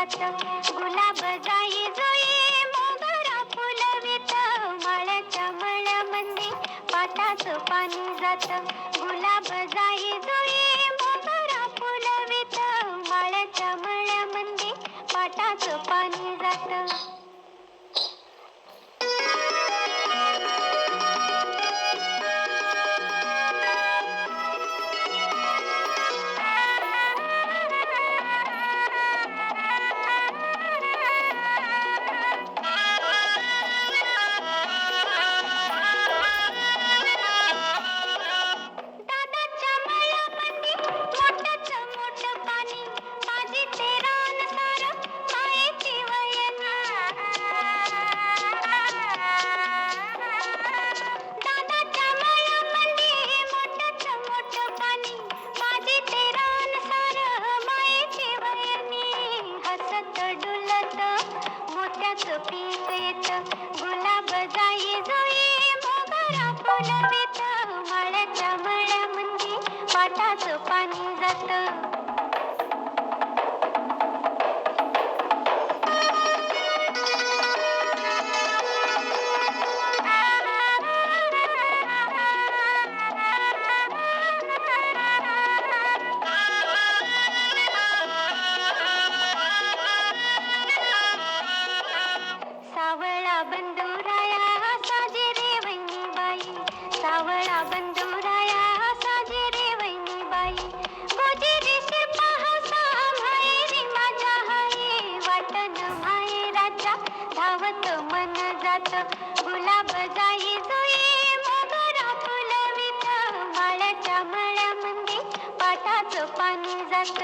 जात गुलाब जाई जुई मोगरा फुलवित माळ्याच्या मळ्यामध्ये पाटाचं पाणी जात गुलाब जाई जुई मोगरा फुलवित माळ्याच्या मळ्यामध्ये पाटाचं पाणी जात पीक येत गुलाब जाई जुई मोगरा फुलवित माळ्याच्या मळ्यामध्ये पाटाचं पाणी जात सावळा बंधुराया साजे रे वहिनीबाई सावळा बंधुराया साजे रे वहिनीबाई गोजिरी शिरपा माहेरी माझ्या हाये वाटण माहेराच्या धावत मन जात गुलाब जाई जुई मोगरा फुलवित माळ्याच्या मळ्यामध्ये पाटाचं पाणी जात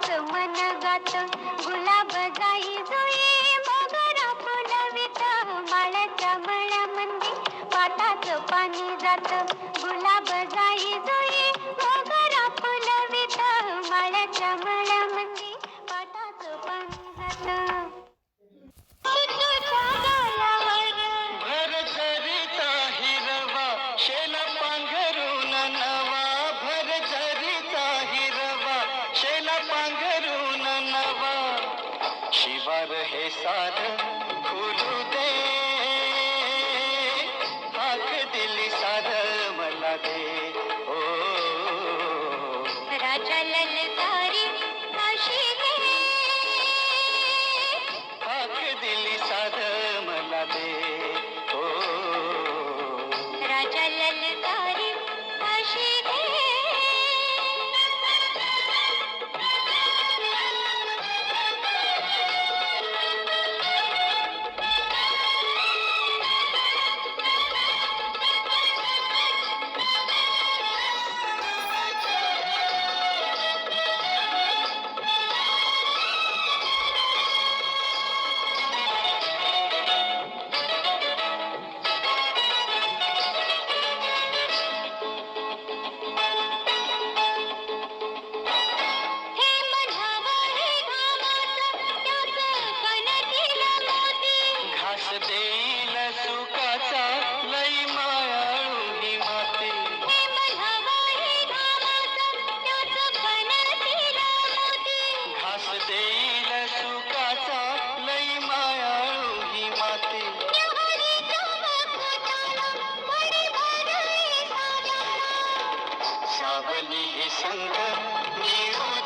मन गात गुलाब जाई जुई मोगरा फुलवित माळ्याच्या मळ्यामध्ये पाटाचं पाणी जात गुलाब जाई जुई मोगरा फुलवित माळ्याच्या मळ्यामध्ये पाटाचं पाणी जात शिवार हे सार खुलू दे हाक दिली सार मला दे ओ राजा ललकारी काशी दे हाक दिली सार मला दे ओ राजा ललकारी काशी दे देईल सुखाचा लई मायाळू ही माते घास देईल सुखाचा लई मायाळू ही माते सावली संग